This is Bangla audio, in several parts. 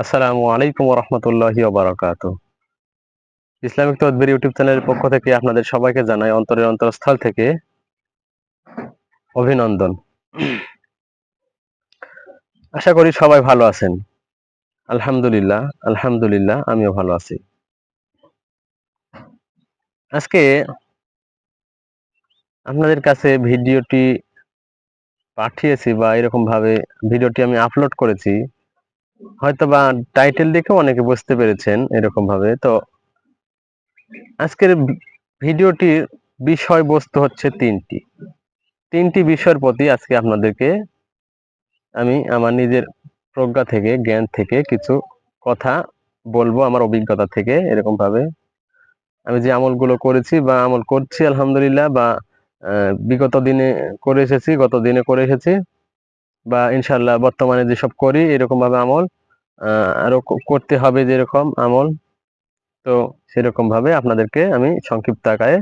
আসসালামু আলাইকুম রহমতুল্লাহি ওবারাকাতু। ইসলামিক তদবির ইউটিউব চ্যানেলের পক্ষ থেকে আপনাদের সবাইকে জানাই অন্তরের অন্তরস্থল থেকে অভিনন্দন। আশা করি সবাই ভালো আছেন। আলহামদুলিল্লাহ, আলহামদুলিল্লাহ আমিও ভালো আছি। আজকে আপনাদের কাছে ভিডিওটি পাঠিয়েছি বা এরকম ভাবে ভিডিওটি আমি আপলোড করেছি। হয়তোবা টাইটেল দেখে অনেকে বুঝতে পেরেছেন এরকম ভাবে। তো আজকের ভিডিওটির বিষয়বস্তু হচ্ছে তিনটি বিষয়ের প্রতি আজকে আপনাদেরকে আমি আমার নিজের প্রজ্ঞা থেকে, জ্ঞান থেকে কিছু কথা বলবো আমার অভিজ্ঞতা থেকে। এরকম ভাবে আমি যে আমলগুলো করেছি বা আমল করছি আলহামদুলিল্লাহ, বা বিগত দিনে করে এসেছি, গত দিনে করে এসেছি, বা ইনশাআল্লাহ বর্তমানে যেসব করি এরকম ভাবে আমল আরো করতে হবে যেরকম আমল। তো সেরকম ভাবে আপনাদেরকে আমি সংক্ষিপ্ত আকারে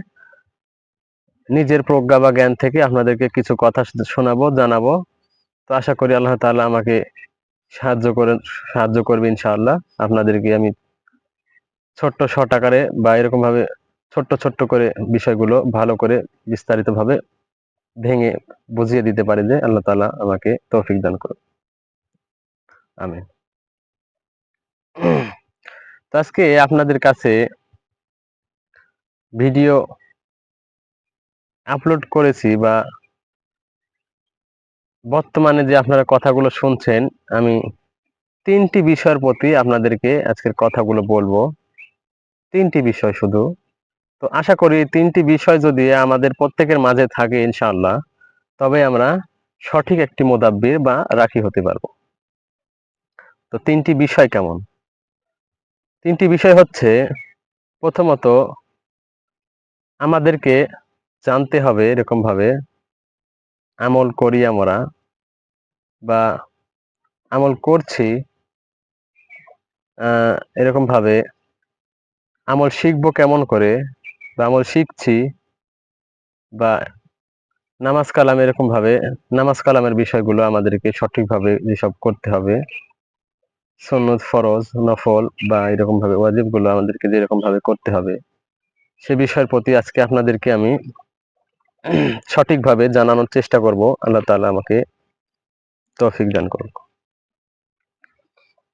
নিজের প্রজ্ঞা বা জ্ঞান থেকে আপনাদেরকে কিছু কথা শোনাবো, জানাবো। তো আশা করি আল্লাহ তাআলা আমাকে সাহায্য করবে ইনশাআল্লাহ। আপনাদেরকে আমি ছোট্ট শর্ট আকারে বা এরকম ভাবে ছোট্ট করে বিষয়গুলো ভালো করে বিস্তারিত ভাবে ভেঙে বুঝিয়ে দিতে পারি, যে আল্লাহ তাআলা আমাকে তৌফিক দান করুন। আমিন। তো আজকে আপনাদের কাছে ভিডিও আপলোড করেছি, বা বর্তমানে যে আপনারা কথাগুলো শুনছেন, আমি তিনটি বিষয়ের প্রতি আপনাদেরকে আজকের কথাগুলো বলবো। তিনটি বিষয় শুধু। তো আশা করি তিনটি বিষয় যদি আমাদের প্রত্যেকের মাঝে থাকে ইনশাআল্লাহ, তবে আমরা সঠিক একটি মুদাব্বির বা রাখি হতে পারবো। তো তিনটি বিষয় কেমন? তিনটি বিষয় হচ্ছে, প্রথমত আমাদেরকে জানতে হবে এরকম ভাবে আমল করি আমরা, বা আমল করছি, এরকম ভাবে আমল শিখবো কেমন করে, বা আমল শিখছি, বা নামাজ কালাম এরকম ভাবে নামাজ কালামের বিষয়গুলো আমাদেরকে সঠিকভাবে যেসব করতে হবে, সুন্নত, ফরজ, নফল বা এরকম ভাবে ওয়াজিব গুলো আমাদেরকে যেরকম ভাবে করতে হবে, সে বিষয়ের প্রতি আজকে আপনাদেরকে আমি সঠিকভাবে জানানোর চেষ্টা করব। আল্লাহ তাআলা আমাকে তৌফিক দান করুন।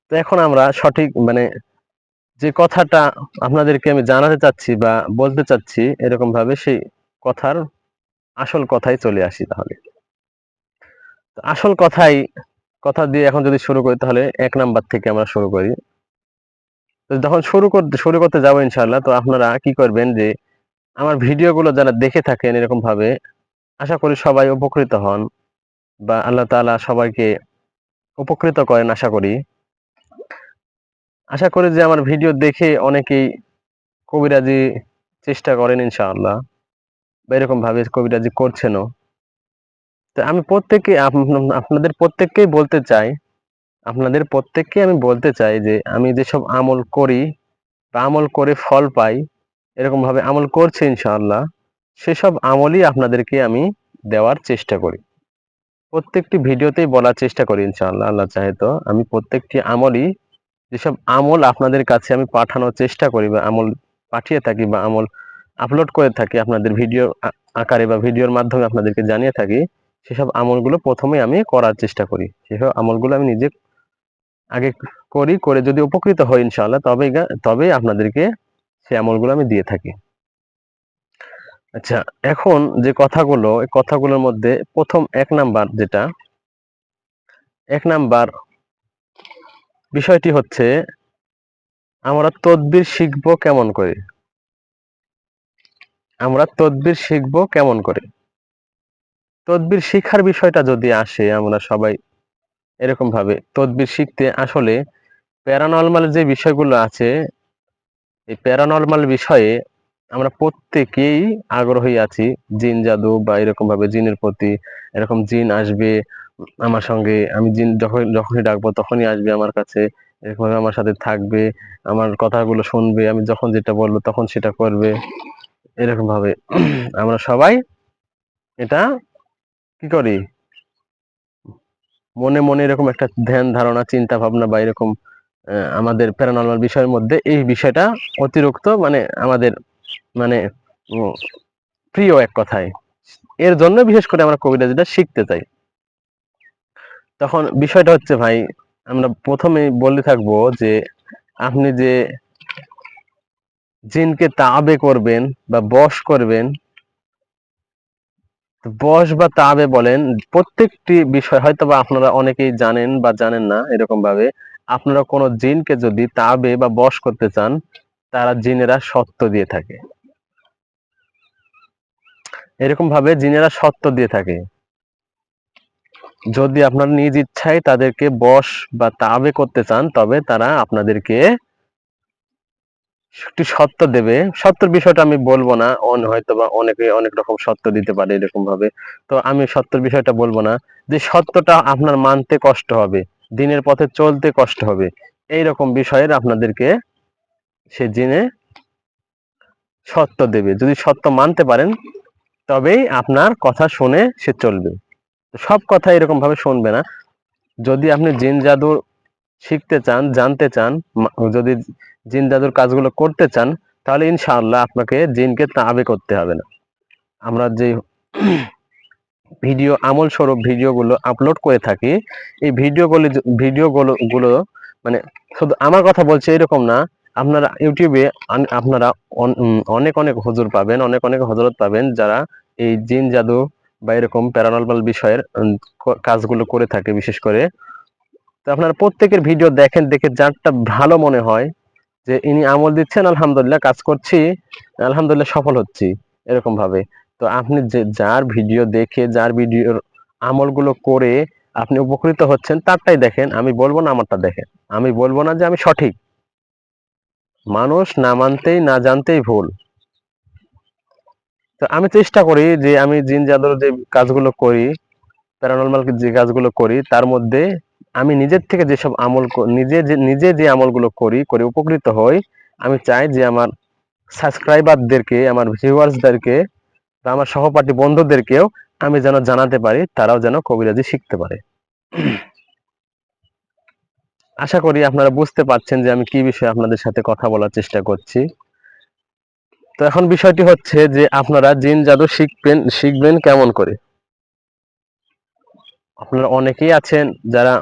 তো এখন আমরা সঠিক যে কথাটা আপনাদেরকে আমি জানাতে চাচ্ছি বা বলতে চাচ্ছি এরকম ভাবে সেই কথার আসল কথায় চলে আসি তাহলে। তো আসল কথা দিয়ে এখন যদি শুরু করি, তাহলে ১ নাম্বার থেকে আমরা শুরু করি। তো যখন শুরু করতে যাবো ইনশাআল্লাহ, তো আপনারা কি করবেন, যে আমার ভিডিওগুলো যারা দেখে থাকেন এরকম ভাবে, আশা করি সবাই উপকৃত হন, বা আল্লাহ তাআলা সবাইকে উপকৃত করেন আশা করি। আশা করি যে আমার ভিডিও দেখে অনেকেই কবিরাজি চেষ্টা করেন ইনশাআল্লাহ, বা এরকম ভাবে কবিরাজি করছেনও। তো আমি আপনাদের প্রত্যেককে আমি বলতে চাই যে আমি যেসব আমল করি বা আমল করে ফল পাই, এরকম ভাবে আমল করছি ইনশাআল্লাহ, সেসব আমলই আপনাদেরকে আমি দেওয়ার চেষ্টা করি। প্রত্যেকটি ভিডিওতেই বলার চেষ্টা করি ইনশাআল্লাহ, আল্লাহ চাহে তো আমি প্রত্যেকটি আমলই, যেসব আমল আপনাদের কাছে আমি পাঠানোর চেষ্টা করি বা আমল পাঠিয়ে থাকি বা আমল আপলোড করে থাকি আপনাদের ভিডিও আকারে বা ভিডিওর মাধ্যমে আপনাদেরকে জানিয়ে থাকি, সেসব আমলগুলো প্রথমে আমি করার চেষ্টা করি। সেসব আমলগুলো আমি নিজে আগে করে যদি উপকৃত হই ইনশাআল্লাহ, তবেই আপনাদেরকে সেই আমলগুলো আমি দিয়ে থাকি। আচ্ছা, এখন যে কথাগুলো, এই কথাগুলোর মধ্যে প্রথম ১ নাম্বার বিষয়টি হচ্ছে, আমরা তদবির শিখবো কেমন করে? আমরা তদবির শিখবো কেমন করে? তদবির শিখার বিষয়টা যদি আসে, আমরা সবাই এরকম ভাবে তদবির শিখতে আসলে প্যারানরমাল যে বিষয়গুলো আছে, এই প্যারানরমাল বিষয়ে আমরা প্রত্যেকেই আগ্রহী আছি। জিন জাদু বা এরকম ভাবে জিনের প্রতি, এরকম জিন আসবে আমার সঙ্গে, আমি জিন যখনই ডাকবো তখনই আসবে আমার কাছে, এরকম ভাবে আমার সাথে থাকবে, আমার কথাগুলো শুনবে, আমি যখন যেটা বলবো তখন সেটা করবে। এরকম ভাবে আমরা সবাই এটা কি করি, মনে এরকম একটা ধ্যান ধারণা চিন্তা ভাবনা বা এরকম আমাদের প্যারানর্মাল বিষয়ের মধ্যে এই বিষয়টা অতিরিক্ত মানে আমাদের মানে প্রিয় এক কথায়। এর জন্য বিশেষ করে আমরা কবিরাজিটা শিখতে চাই। তখন বিষয়টা হচ্ছে ভাই, আমরা প্রথমেই বলে থাকবো যে আপনি যে জিনকে তাবে করবেন বা বশ করবেন, বশ বা তাবে বলেন, প্রত্যেকটি বিষয় হয়তো বা আপনারা অনেকেই জানেন বা জানেন না। এরকম ভাবে আপনারা কোনো জিনকে যদি তাবে বা বশ করতে চান, তারা জিনেরা সত্য দিয়ে থাকে। এরকম ভাবে জিনেরা সত্য দিয়ে থাকে। যদি আপনার নিজ ইচ্ছায় তাদেরকে বশ বা তাবে করতে চান, তবে তারা আপনাদেরকে একটি সত্য দেবে। সত্যের বিষয়টা আমি বলবো না, হয়তো বা অনেকে অনেক রকম সত্য দিতে পারে এরকম ভাবে। তো আমি সত্যের বিষয়টা বলবো না, যে সত্যটা আপনার মানতে কষ্ট হবে, দিনের পথে চলতে কষ্ট হবে, এইরকম বিষয়ের আপনাদেরকে সে জিনে সত্য দেবে। যদি সত্য মানতে পারেন, তবেই আপনার কথা শুনে সে চলবে। সব কথা এরকম ভাবে শুনবে না। যদি আপনি জিন জাদু শিখতে চান, জানতে চান, যদি জিন জাদুর কাজগুলো করতে চান, তাহলে ইনশাআল্লাহ আপনাকে জিনকে তাবে করতে হবে না। আমরা যে ভিডিও আমল স্বরূপ ভিডিওগুলো আপলোড করে থাকি, এই ভিডিওগুলো মানে শুধু আমার কথা বলছে এরকম না। আপনারা ইউটিউবে আপনারা অনেক অনেক হুজুর পাবেন, অনেক অনেক হজরত পাবেন, যারা এই জিন জাদু বা এরকম প্যারানর্মাল বিষয়ের কাজগুলো করে থাকে বিশেষ করে। তো আপনারা প্রত্যেকের ভিডিও দেখেন, দেখে যারটা ভালো মনে হয় যে ইনি আমল দিচ্ছেন, আলহামদুলিল্লাহ কাজ করছি, আলহামদুলিল্লাহ সফল হচ্ছি, এরকম ভাবে। তো আপনি যে যার ভিডিও দেখে, যার ভিডিওর আমলগুলো করে আপনি উপকৃত হচ্ছেন, তারটাই দেখেন। আমি বলবো না আমারটা দেখেন, আমি বলবো না যে আমি সঠিক। মানুষ না মানতেই না জানতেই ভুল। তো আমি চেষ্টা করি যে আমি জিন জাদুর যে কাজগুলো করি, প্যারানর্মাল যে কাজগুলো করি, তার মধ্যে আমি নিজের থেকে যেসব আমল নিজে যে আমলগুলো করি করে উপকৃত হই, আমি চাই যে আমার সাবস্ক্রাইবারদেরকে, আমার ভিউয়ার্সদেরকে বা আমার সহপাঠী বন্ধুদেরকেও আমি যেন জানাতে পারি, তারাও যেন কবিরাজি শিখতে পারে। আশা করি আপনারা বুঝতে পারছেন যে আমি কি বিষয়ে আপনাদের সাথে কথা বলার চেষ্টা করছি। তো এখন বিষয়টি হচ্ছে যে আপনারা জিন জাদু শিখবেন কেমন করে। আপনারা অনেকেই আছেন যারা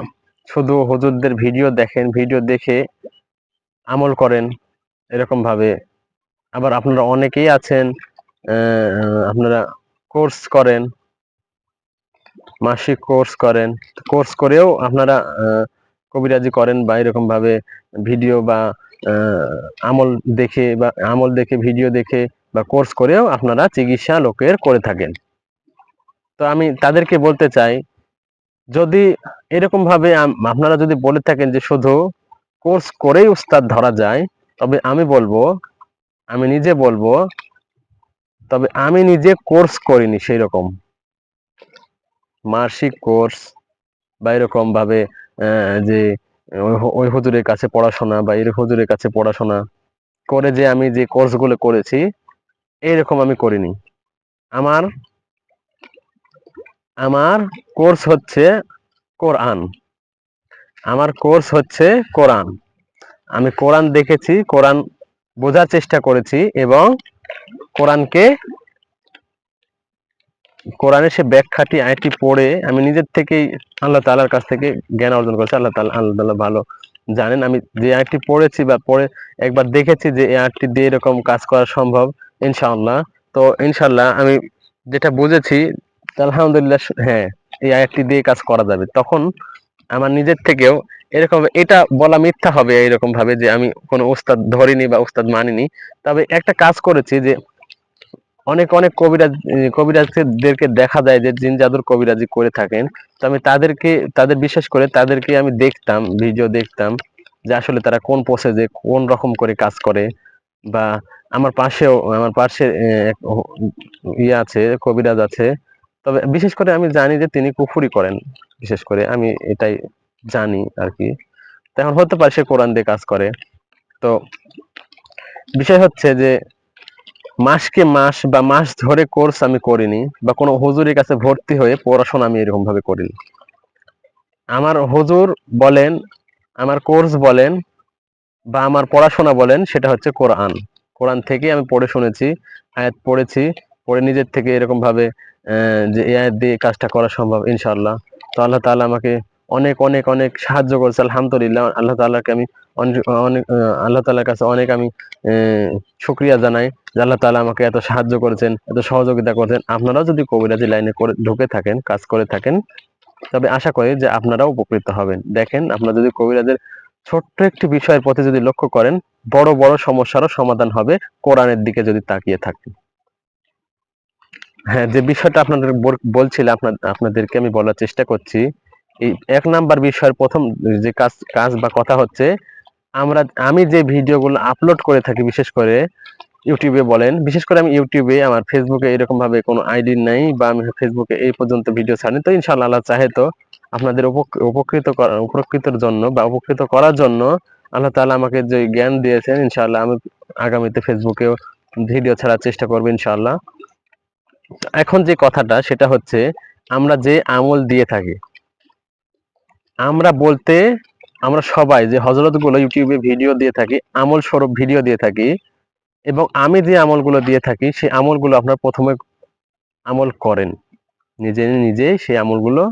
শুধু হুজুরদের ভিডিও দেখেন, ভিডিও দেখে আমল করেন এরকম ভাবে। আবার আপনারা অনেকেই আছেন আপনারা কোর্স করেন, মাসিক কোর্স করেন, কোর্স করেও আপনারা কবিরাজি করেন, বা এরকম ভাবে ভিডিও বা আহ, আমল আমল দেখে ভিডিও দেখে বা কোর্স করেও আপনারা চিকিৎসা লোকের করে থাকেন। তো আমি তাদেরকে বলতে চাই, যদি এরকম ভাবে আপনারা যদি বলে থাকেন যে শুধু কোর্স করেই উস্তাদ ধরা যায়, তবে আমি নিজে বলবো, তবে আমি নিজে কোর্স করিনি সেই রকম মাসিক কোর্স বা এরকম ভাবে যে ওই হুজুরের কাছে পড়াশোনা বা এর হুজুরের কাছে পড়াশোনা করে যে আমি যে কোর্সগুলো করেছি, এরকম আমি করিনি। আমার আমার কোর্স হচ্ছে কোরআন। আমার কোর্স হচ্ছে কোরআন। আমি কোরআন দেখেছি, কোরআন বোঝার চেষ্টা করেছি, এবং কোরআনকে কোরআনের সে ব্যাখ্যাটি আয়াতটি পড়ে আমি নিজের থেকেই আল্লাহ তাআলার কাছ থেকে জ্ঞান অর্জন করেছি। আল্লাহ তাআলা ভালো জানেন, আমি যে আয়াতটি পড়েছি বা পড়ে একবার দেখেছি যে এই আয়াতটি দিয়ে এরকম কাজ করা সম্ভব ইনশাআল্লাহ। তো ইনশাআল্লাহ আমি যেটা বুঝেছি, আলহামদুলিল্লাহ, হ্যাঁ, এই আয়াতটি দিয়ে কাজ করা যাবে। তখন আমার নিজের থেকেও এরকম, এটা বলা মিথ্যা হবে এরকম ভাবে যে আমি কোনো উস্তাদ ধরিনি বা উস্তাদ মানিনি। তবে একটা কাজ করেছি যে অনেক অনেক কবিরাজদেরকে দেখা যায় যে জিন জাদুর কবিরাজি করে থাকেন। তো আমি তাদের বিশেষ করে তাদেরকে আমি দেখতাম, ভিডিও দেখতাম যে আসলে তারা কোন প্রসেসে কোন রকম করে কাজ করে। বা আমার পাশে এক ইয়ে আছে, কবিরাজ আছে। তবে বিশেষ করে আমি জানি যে তিনি কুফরি করেন, বিশেষ করে আমি এটাই জানি আর কি। তখন হতে পারে সে কোরআন দিয়ে কাজ করে। তো বিষয় হচ্ছে যে মাসকে মাস বা মাস ধরে কোর্স আমি করিনি, বা কোনো হুজুরের কাছে ভর্তি হয়ে পড়াশোনা আমি এরকম ভাবে করিনি। আমার হুজুর বলেন, আমার কোর্স বলেন, বা আমার পড়াশোনা বলেন, সেটা হচ্ছে কোরআন। কোরআন থেকে আমি পড়ে শুনেছি, আয়াত পড়েছি, পড়ে নিজের থেকে এরকম ভাবে যে এই আয়াত দিয়ে কাজটা করা সম্ভব ইনশাআল্লাহ। তো আল্লাহ তাআলা আমাকে অনেক অনেক অনেক সাহায্য করেছে, আলহামদুলিল্লাহ। আল্লাহ তাআলাকে আমি অনেক অনেক আল্লাহ তাআলার কাছে অনেক আমি শুকরিয়া জানাই যে আল্লাহ তাআলা আমাকে এত সাহায্য করেছেন, এত সহযোগিতা করেছেন। আপনারাও যদি কবিরাজি লাইনে করে ঢুকে থাকেন, কাজ করে থাকেন, তবে আশা করি যে আপনারাও উপকৃত হবেন। দেখেন, আপনারা যদি কবিরাজের ছোট্ট একটি বিষয়ের প্রতি যদি লক্ষ্য করেন, বড় বড় সমস্যারও সমাধান হবে কোরআনের দিকে যদি তাকিয়ে থাকেন। হ্যাঁ, যে বিষয়টা আপনাদের বলছিলাম, আপনাদেরকে আমি বলার চেষ্টা করছি, এই ১ নাম্বার বিষয়ের ১ম যে কাজ কাজ বা কথা হচ্ছে, আমি যে ভিডিওগুলো আপলোড করে থাকি, বিশেষ করে ইউটিউবে বলেন, বিশেষ করে আমি ইউটিউবে, আমার ফেসবুকে এরকম ভাবে কোনো আইডি নাই, বা আমি ফেসবুকে এই পর্যন্ত ভিডিও ছাড়িনি। তো ইনশাআল্লাহ আল্লাহ চাহে তো আপনাদের উপকৃতর জন্য বা উপকৃত করার জন্য আল্লাহ তাআলা আমাকে যে জ্ঞান দিয়েছেন, ইনশাআল্লাহ আমি আগামীতে ফেসবুকেও ভিডিও ছাড়ার চেষ্টা করব ইনশাআল্লাহ। এখন যে কথাটা সেটা হচ্ছে, আমরা যে আমল দিয়ে থাকি, আমরা বলতে আমরা সবাই যে হযরতগুলো ইউটিউবে ভিডিও দিয়ে থাকি, আমল স্বরূপ ভিডিও দিয়ে থাকি, এবং আমি যে আমলগুলো দিয়ে থাকি সেই আমলগুলো আপনার প্রথমে আমল করেন, নিজে নিজে সেই আমলগুলো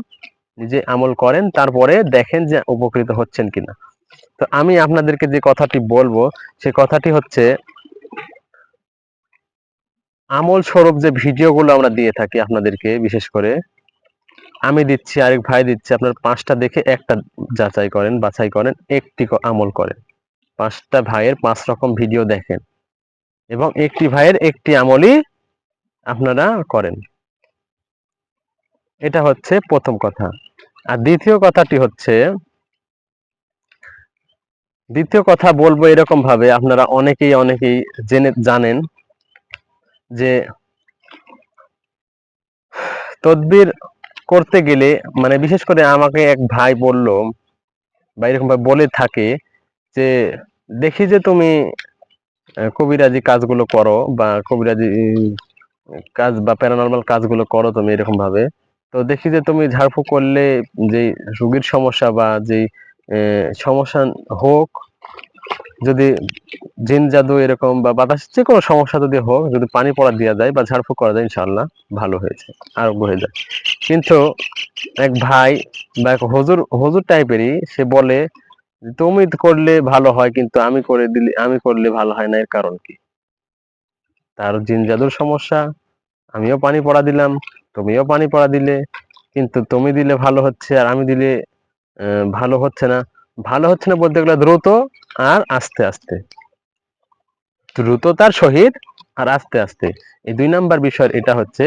নিজে আমল করেন, তারপরে দেখেন যে উপকৃত হচ্ছেন কিনা। তো আমি আপনাদেরকে যে কথাটি বলবো, সেই কথাটি হচ্ছে, আমল স্বরূপ যে ভিডিওগুলো আমরা দিয়ে থাকি আপনাদেরকে, বিশেষ করে আমি দিচ্ছি, আরেক ভাই দিচ্ছে, আপনার ৫টা দেখে একটা যাচাই করেন, বাছাই করেন, একটি আমল করেন। ৫টা ভাইয়ের ৫ রকম ভিডিও দেখেন এবং একটি ভাইয়ের একটি আমলই আপনারা করেন। এটা হচ্ছে প্রথম কথা। আর দ্বিতীয় কথা বলবো এরকম ভাবে, আপনারা অনেকেই জানেন যে তদবির করতে গেলে, মানে বিশেষ করে আমাকে এক ভাই বলল, বা এরকম ভাবে বলে থাকে যে, দেখি যে তুমি কবিরাজি কাজগুলো করো, বা কবিরাজি কাজ বা প্যারানরমাল কাজগুলো করো তুমি এরকম ভাবে, তো দেখি যে তুমি ঝাড়ফুঁক করলে যে রোগীর সমস্যা বা যে সমস্যা হোক, যদি জিন জাদু এরকম বা বাতাস যে কোনো সমস্যা যদি হোক, যদি পানি পড়া দেওয়া যায় বা ঝাড়ফুঁক করা যায়, ইনশাআল্লাহ ভালো হয়েছে, আরোগ্য হয়ে যায়। কিন্তু এক ভাই বা এক হুজুর হুজুর টাইপেরই, সে বলে তুমি করলে ভালো হয়, কিন্তু আমি করলে ভালো হয় না, এর কারণ কি? তার জিন জাদুর সমস্যা, আমিও পানি পড়া দিলাম, তুমিও পানি পড়া দিলে, কিন্তু তুমি দিলে ভালো হচ্ছে আর আমি দিলে ভালো হচ্ছে না। ভালো হচ্ছে না বলতে গেলে দ্রুত আর আস্তে আস্তে, দ্রুততার সহিত আর আস্তে আস্তে। এই ২ নাম্বার বিষয়, এটা হচ্ছে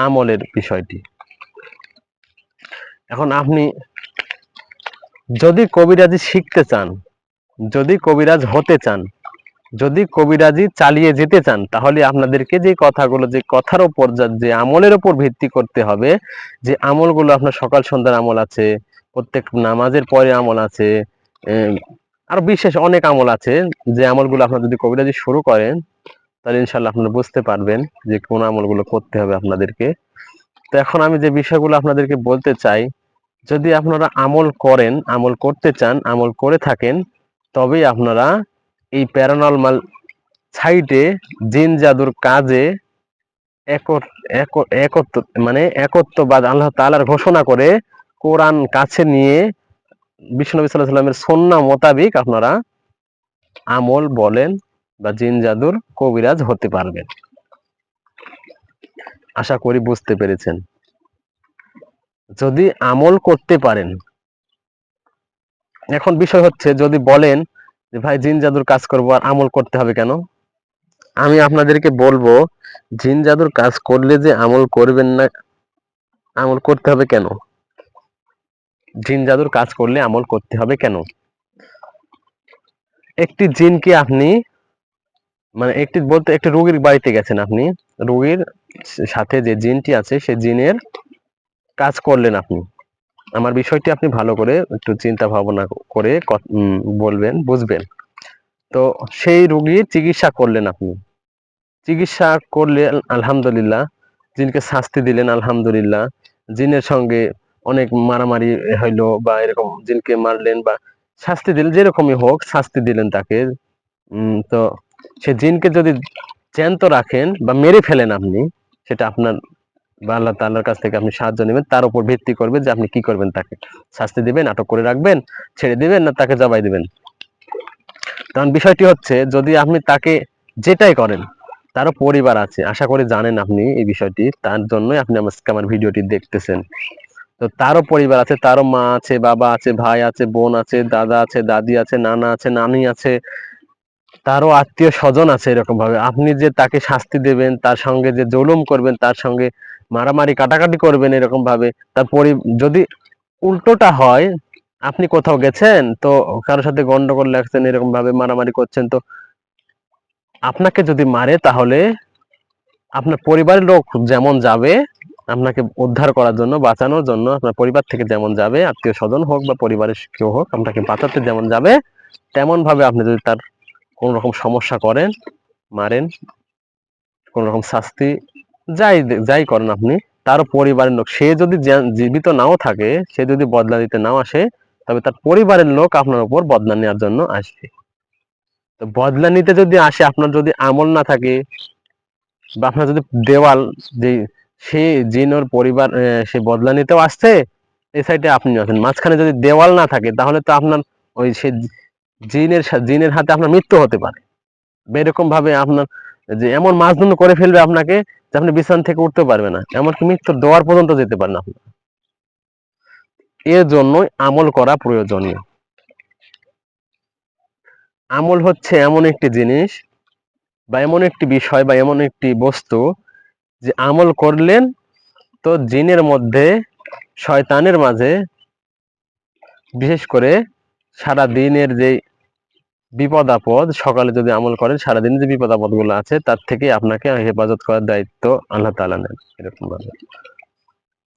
আমলের বিষয়টি। এখন আপনি যদি কবিরাজি শিখতে চান, যদি কবিরাজ হতে চান, যদি কবিরাজি চালিয়ে যেতে চান, তাহলে আপনাদেরকে যে কথাগুলো, যে কথার উপর, যে আমলের উপর ভিত্তি করতে হবে, যে আমলগুলো আপনার সকাল সন্ধ্যার আমল আছে, প্রত্যেক নামাজের পরে আমল আছে, আর বিশেষ অনেক আমল আছে, যে আমলগুলো আপনার যদি কবিরাজি শুরু করেন, তাহলে ইনশাল্লাহ আপনারা বুঝতে পারবেন যে কোন আমলগুলো করতে হবে আপনাদেরকে। তো এখন আমি যে বিষয়গুলো আপনাদেরকে বলতে চাই, যদি আপনারা আমল করেন, আমল করতে চান, আমল করে থাকেন, তবেই আপনারা এই প্যারানরমাল সাইটে জিন জাদুর কাজে একত্র, মানে একত্ববাদ আল্লাহ তাআলার ঘোষণা করে, কোরআন কাছে নিয়ে বিষ্ণু নবী সাল্লাল্লাহু আলাইহি ওয়াসাল্লামের সুন্নাহ মোতাবেক আপনারা আমল বলেন বা জিন জাদুর কবিরাজ হতে পারবেন। আশা করি বুঝতে পেরেছেন। যদি আমল করতে পারেন, এখন বিষয় হচ্ছে, যদি বলেন যে ভাই জিন জাদুর কাজ করবো আর আমল করতে হবে কেন, আমি আপনাদেরকে বলবো, জিন জাদুর কাজ করলে যে আমল করবেন না, আমল করতে হবে কেন? জিন জাদুর কাজ করলে আমল করতে হবে কেন? একটি জিনকে আপনি, মানে একটি বলতে, একটি রোগীর বাড়িতে গেছেন আপনি, রোগীর সাথে যে জিনটি আছে সেই জিনের কাজ করলেন আপনি। আমার বিষয়টি আপনি ভালো করে একটু চিন্তা ভাবনা করে বলবেন, বুঝবেন। তো সেই রোগীর চিকিৎসা করলেন আপনি, চিকিৎসা করলে আলহামদুলিল্লাহ, জিনকে শাস্তি দিলেন আলহামদুলিল্লাহ, জিনের সঙ্গে অনেক মারামারি হইলো বা এরকম জিনকে মারলেন, বা শাস্তি দিলেন, যেরকমই হোক শাস্তি দিলেন তাকে। তো সে জিনকে যদি জ্যান্ত রাখেন বা মেরে ফেলেন আপনি, সেটা আপনার বা আল্লাহ তাআলার কাছ থেকে আপনি সাহায্য নেবেন, তার উপর ভিত্তি করবে যে আপনি কি করবেন, তাকে শাস্তি দিবেন, আটক করে রাখবেন, ছেড়ে দিবেন, না তাকে জবাই দিবেন। কারণ বিষয়টি হচ্ছে, যদি আপনি তাকে যেটাই করেন, তারও পরিবার আছে, আশা করি জানেন আপনি এই বিষয়টি, তার জন্যই আপনি আজকে আমার ভিডিওটি দেখতেছেন। তো তারও পরিবার আছে, তারও মা আছে, বাবা আছে, ভাই আছে, বোন আছে, দাদা আছে, দাদি আছে, নানা আছে, নানি আছে, তারও আত্মীয় স্বজন আছে। এরকম ভাবে আপনি যে তাকে শাস্তি দেবেন, তার সঙ্গে যে জুলুম করবেন, তার সঙ্গে মারামারি কাটাকাটি করবেন এরকম ভাবে, তার যদি উল্টোটা হয়, আপনি কোথাও গেছেন তো কারোর সাথে গন্ডগোল লাগছেন, এরকম ভাবে মারামারি করছেন, তো আপনাকে যদি মারে, তাহলে আপনার পরিবারের লোক যেমন যাবে আপনাকে উদ্ধার করার জন্য, বাঁচানোর জন্য, আপনার পরিবার থেকে যেমন যাবে, আত্মীয় স্বজন হোক বা পরিবারের কেউ হোক, আপনাকে বাঁচাতে যেমন যাবে, তেমন ভাবে আপনি যদি তার কোন রকম সমস্যা করেন, মারেন, কোন রকম শাস্তি যাই যাই করেন আপনি, তার পরিবারের লোক, সে যদি জীবিত নাও থাকে, সে যদি বদলা দিতে নাও আসে, তবে তার পরিবারের লোক আপনার উপর বদলা নেওয়ার জন্য আসবে। তো বদলা নিতে যদি আসে, আপনার যদি আমল না থাকে, বা আপনার যদি দেওয়াল, যে সে জিন ওর পরিবার, সে বদলা নিতেও আসছে, এই সাইডে আপনি আছেন, মাঝখানে যদি দেওয়াল না থাকে, তাহলে তো আপনার ওই সে জিনের হাতে আপনার মৃত্যু হতে পারে। এরকম ভাবে আপনার যে এমন মাজনুন করে ফেলবে আপনাকে, যে আপনি বিছানা থেকে উঠতে পারবে না, এমনকি মৃত্যুর দোয়ার পর্যন্ত যেতে পারেন আপনি। এর জন্যই আমল করা প্রয়োজনীয়। আমল হচ্ছে এমন একটি জিনিস, বা এমন একটি বিষয়, বা এমন একটি বস্তু, যে আমল করলেন তো জিনের মধ্যে, শয়তানের মাঝে, বিশেষ করে সারা দিনের যে বিপদ আপদ, সকালে যদি আমল করেন, সারাদিন যে বিপদ আপদ গুলো আছে, তার থেকে আপনাকে হেফাজত করার দায়িত্ব আল্লাহ তাআলা নেন, এরকম ভাবে।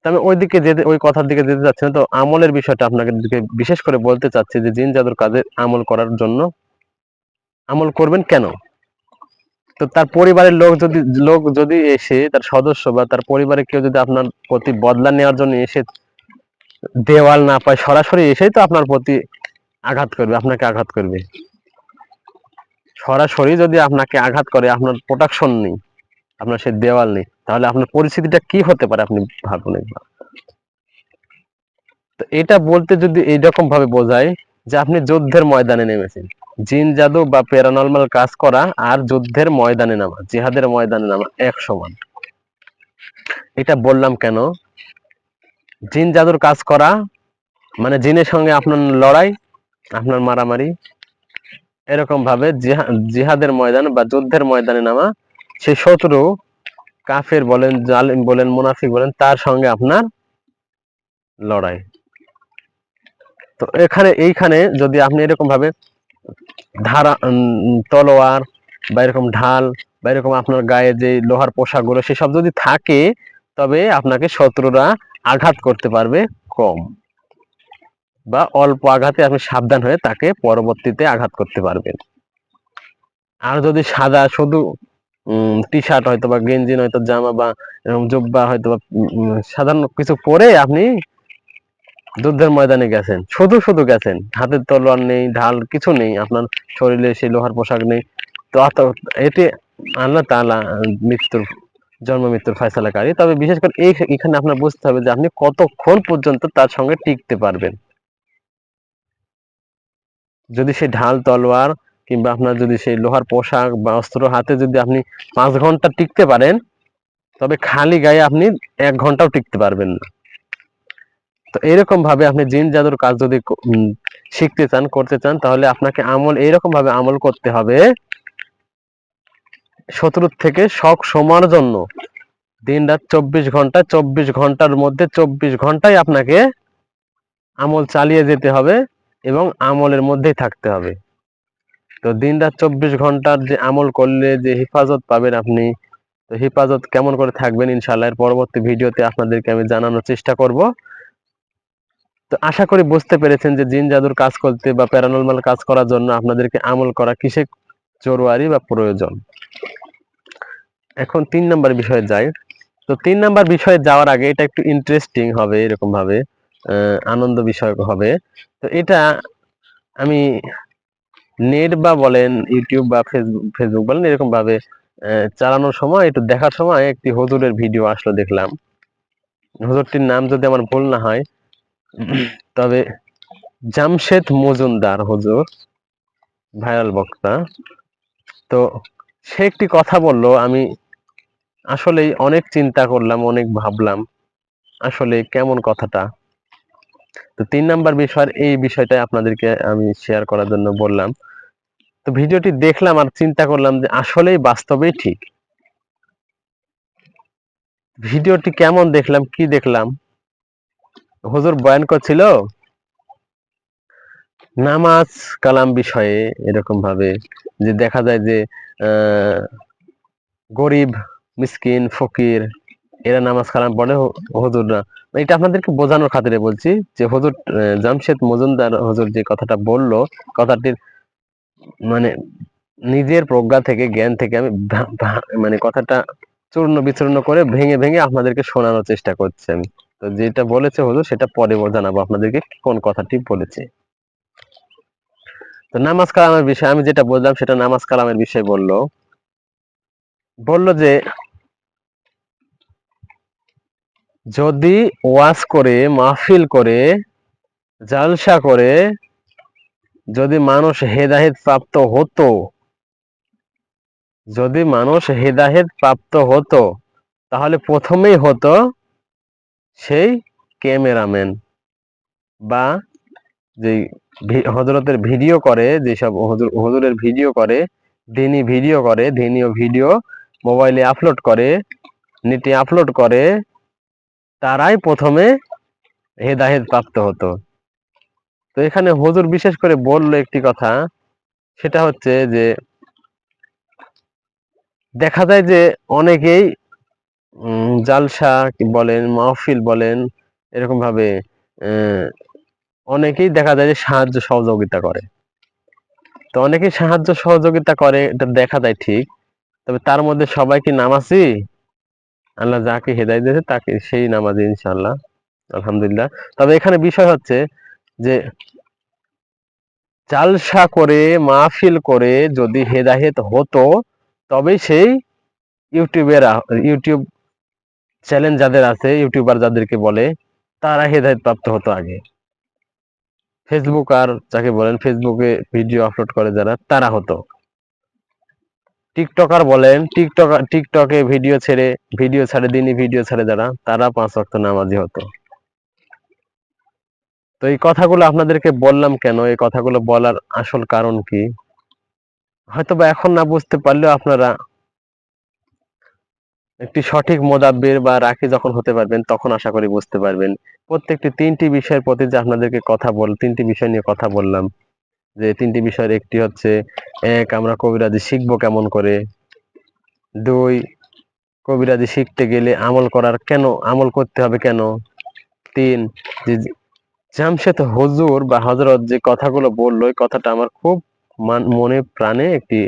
আমি ওইদিকে যেতে, ওই কথার দিকে যেতে চাচ্ছি না। তো আমলের বিষয়টা আপনাকে দিকে বিশেষ করে বলতে চাচ্ছি, যে জিন জাদুর কাজে আমল করার জন্য আমল করবেন কেন? তো তার পরিবারের লোক যদি এসে, তার সদস্য বা তার পরিবারের কেউ যদি আপনার প্রতি বদলা নেওয়ার জন্য এসে দেওয়াল না পায়, সরাসরি এসেই তো আপনার প্রতি আঘাত করবে, আপনাকে আঘাত করবে। সরাসরি যদি আপনাকে আঘাত করে, আপনার প্রোটেকশন নেই, আপনার সেই দেওয়াল নেই, তাহলে আপনার পরিস্থিতিটা কি হতে পারে আপনি ভাবুন একবার। তো এটা বলতে যদি এইরকম ভাবে বোঝায়, যে আপনি যুদ্ধের ময়দানে নেমেছেন, জিন জাদু বা প্যারানরমাল কাজ করা আর যুদ্ধের ময়দানে নামা, জিহাদের ময়দানে নামা এক সমান। এটা বললাম কেন? জিন জাদুর কাজ করা মানে জিনের সঙ্গে আপনার লড়াই, আপনার মারামারি, এরকম ভাবে জিহাদের ময়দান বা যুদ্ধের ময়দানে নামা, সেই শত্রু, কাফের বলেন, জালিম বলেন, মুনাফিক বলেন, তার সঙ্গে আপনার লড়াই। তো এইখানে যদি আপনি এরকম ভাবে ধারা, তলোয়ার, বা এরকম ঢাল, বা এরকম আপনার গায়ে যে লোহার পোশাক গুলো, সেসব যদি থাকে, তবে আপনাকে শত্রুরা আঘাত করতে পারবে কম, বা অল্প আঘাতে আপনি সাবধান হয়ে তাকে পরবর্তীতে আঘাত করতে পারবেন। আর যদি সাদা শুধু টি শার্ট হয়তো বা গেঞ্জি নয়তো জামা, বা এরকম জুব্বা হয়তো বা সাধারণ কিছু পরে আপনি যুদ্ধের ময়দানে গেছেন, শুধু শুধু গেছেন, হাতে তলোয়ার নেই, ঢাল কিছু নেই, আপনার শরীরে সেই লোহার পোশাক নেই, তো এটি আল্লাহ তাআলা জন্ম মৃত্যুর ফয়সালাকারী। তবে বিশেষ করে এখানে আপনার বুঝতে হবে যে আপনি কতক্ষণ পর্যন্ত তার সঙ্গে টিকতে পারবেন। যদি সেই ঢাল তলোয়ার, কিংবা আপনার যদি সেই লোহার পোশাক বা অস্ত্র হাতে যদি আপনি 5 ঘন্টা টিকতে পারেন, তবে খালি গায়ে আপনি 1 ঘন্টাও টিকতে পারবেন না। তো এরকম ভাবে আপনি জিন জাদুর কাজ যদি শিখতে চান, করতে চান, তাহলে আপনাকে এইরকম ভাবে আমল করতে হবে, শত্রুর থেকে শক সমার জন্য দিন রাত 24 ঘন্টা, 24 ঘন্টার মধ্যে 24 ঘন্টাই আপনাকে আমল চালিয়ে যেতে হবে, এবং আমলের মধ্যেই থাকতে হবে। তো দিন রাত 24 ঘন্টার যে আমল করলে যে হেফাজত পাবেন আপনি, তো হেফাজত কেমন করে থাকবেন, ইনশাআল্লাহ এর পরবর্তী ভিডিওতে আপনাদেরকে আমি জানানোর চেষ্টা করব। তো আশা করি বুঝতে পেরেছেন যে জিন জাদুর কাজ করতে বা প্যারানরমাল কাজ করার জন্য আপনাদেরকে আমল করা কিসে জরুরি বা প্রয়োজন। এখন 3 নম্বর বিষয়ে যাই। তো 3 নম্বর বিষয়ে যাওয়ার আগে, এটা একটু ইন্টারেস্টিং হবে, এরকম ভাবে আনন্দ বিষয় হবে। তো এটা আমি নেট বা বলেন ইউটিউব বা ফেসবুক বলেন এরকম ভাবে চালানোর সময় একটু দেখার সময় একটি হুজুরের ভিডিও আসলো, দেখলাম হুজুরটির নাম যদি আমার ভুল না হয়, তবে জামশেদ মজুমদার হুজুর, ভাইরাল বক্তা। তো সে একটি কথা বলল, আমি আসলেই অনেক চিন্তা করলাম, অনেক ভাবলাম আসলে কেমন কথাটা। তো 3 নাম্বার বিষয়, এই বিষয়টাই আপনাদেরকে আমি শেয়ার করার জন্য বললাম। তো ভিডিওটি দেখলাম আর চিন্তা করলাম যে আসলেই বাস্তবেই ঠিক। ভিডিওটি কেমন দেখলাম, কি দেখলাম, হুজুর বয়ান করছিল নামাজ কালাম বিষয়ে, এরকম ভাবে যে দেখা যায় যে আহ গরিব মিসকিন ফকির এরা নামাজ কালাম পড়ে, হুজুররা। এটা আপনাদেরকে বোঝানোর খাতিরে বলছি যে হুজুর জামশেদ মজুমদার হুজুর যে কথাটা বললো, কথাটির মানে নিজের প্রজ্ঞা থেকে, জ্ঞান থেকে আমি মানে কথাটা চূর্ণ বিচূর্ণ করে ভেঙে ভেঙে আপনাদেরকে শোনানোর চেষ্টা করছি আমি। তো যেটা বলেছে হুজুর সেটা পরে জানাবো আপনাদেরকে কোন কথাটি বলেছে। তো নামাজ কালামের বিষয় আমি যেটা বললাম সেটা নামাজ কালামের বিষয় বললো। বলল যে যদি ওয়াজ করে, মাহফিল করে, জালসা করে যদি মানুষ হেদায়েত প্রাপ্ত হতো, যদি মানুষ হেদায়েত প্রাপ্ত হতো, তাহলে প্রথমেই হতো সেই ক্যামেরাম্যান বা যে হজরতের ভিডিও করে, যেসব হুজুরের ভিডিও করে, দিনই ভিডিও করে, দিনীয় ভিডিও মোবাইলে আপলোড করে, নেটে আপলোড করে, তারাই প্রথমে হেদায়েত প্রাপ্ত হতো। তো এখানে হুজুর বিশেষ করে বললো একটি কথা, সেটা হচ্ছে যে দেখা যায় যে অনেকেই জালসা বলেন, মাহফিল বলেন, এরকম ভাবে আহ, অনেকেই দেখা যায় যে সাহায্য সহযোগিতা করে। তো অনেকেই সাহায্য সহযোগিতা করে, এটা দেখা যায় ঠিক। তবে তার মধ্যে সবাই কি নামাজি? আল্লাহ যাকে হেদায়েত দিয়েছে তাকে সেই নামাজি ইনশাআল্লাহ, আলহামদুলিল্লাহ। তবে এখানে বিষয় হচ্ছে যে জালসা করে, মাহফিল করে যদি হেদায়েত হতো, তবেই সেই ইউটিউবেরা, ইউটিউব চ্যানেল যাদের আছে, ইউটিউবার যাদেরকে বলে, তারা হেদায়েত প্রাপ্ত হতো আগে। ফেসবুক আর যাকে বলেন, ফেসবুকে ভিডিও আপলোড করে যারা, তারা হতো। টিকটকার বলেন, টিকটকে ভিডিও ছাড়ে, দিনই ভিডিও ছাড়ে যারা, তারা 5 ওয়াক্ত নামাজি হতো। তো এই কথাগুলো আপনাদেরকে বললাম কেন, এই কথাগুলো বলার আসল কারণ কি, হয়তোবা এখন না বুঝতে পারলেও আপনারা একটি সঠিক মোদাব্বির বা রাখি যখন হতে পারবেন, তখন আশা করি বুঝতে পারবেন। প্রত্যেকটি 3টি বিষয়ের প্রতি যে আপনাদেরকে 3টি বিষয় নিয়ে কথা বললাম, যে 3টি বিষয়ের একটি হচ্ছে, এক, আমরা কবিরাজি শিখবো কেমন করে, 2, কবিরাজি শিখতে গেলে আমল করতে হবে কেন, 3, যে জামশেদ হুজুর বা হযরত যে কথাগুলো বললো, এই কথাটা আমার খুব মনে প্রাণে একটি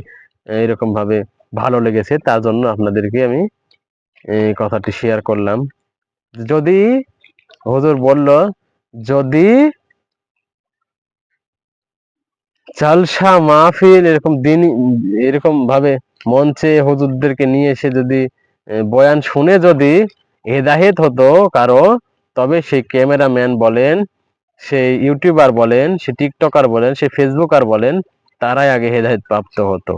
এরকম ভাবে ভালো লেগেছে, তার জন্য আপনাদেরকে আমি এই কথাটি শেয়ার করলাম। যদি হুজুর বলল, যদি জালসা মাহফিল এরকম দিন, এরকম ভাবে মঞ্চে হুজুরদেরকে নিয়ে এসে যদি বয়ান শুনে যদি হেদায়েত হতো কারো, তবে সেই ক্যামেরাম্যান বলেন, সেই ইউটিউবার বলেন, সে টিকটকার বলেন, সে ফেসবুকার বলেন, তারাই আগে হেদায়েত প্রাপ্ত হতো।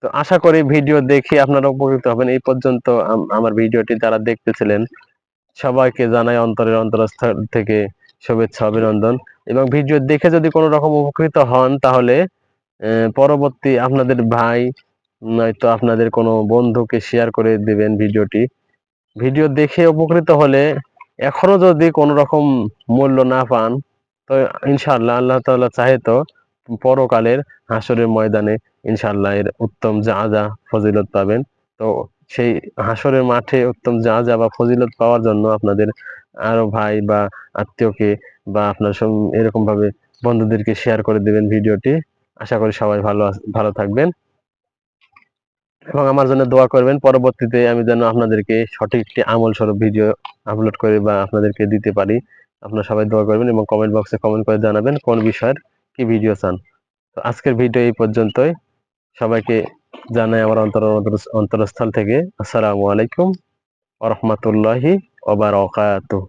তো আশা করি ভিডিও দেখে আপনারা উপকৃত হবেন। এই পর্যন্ত আমার ভিডিওটি যারা দেখতেছিলেন, সবাইকে জানাই অন্তরের অন্তরস্থল থেকে শুভেচ্ছা, অভিনন্দন। এবং ভিডিও দেখে যদি কোনো রকম উপকৃত হন, তাহলে পরবর্তী আপনাদের ভাই নয়তো আপনাদের কোনো বন্ধুকে শেয়ার করে দিবেন ভিডিওটি। ভিডিও দেখে উপকৃত হলে, এখনো যদি কোনো রকম মূল্য না পান, তো ইনশাআল্লাহ আল্লাহ তাআলা চাহে তো পরকালের হাসরের ময়দানে ইনশাআল্লাহ এর উত্তম যা ফজিলত পাবেন। তো সেই হাসরের মাঠে উত্তম যা বা ফজিলত পাওয়ার জন্য আপনাদের আরো ভাই বা আত্মীয়কে বা আপনার এরকম ভাবে বন্ধুদেরকে শেয়ার করে দিবেন ভিডিওটি। আশা করি সবাই ভালো থাকবেন এবং আমার জন্য দোয়া করবেন, পরবর্তীতে আমি যেন আপনাদেরকে সঠিক একটি আমল স্বরূপ ভিডিও আপলোড করে বা আপনাদেরকে দিতে পারি। আপনারা সবাই দোয়া করবেন এবং কমেন্ট বক্সে কমেন্ট করে জানাবেন কোন বিষয়ের কি ভিডিও চান। তো আজকের ভিডিও এই পর্যন্তই। সবাইকে জানাই আমার অন্তরস্থল থেকে আসসালামু আলাইকুম ওয়া রাহমাতুল্লাহি ওয়া বারাকাতুহু।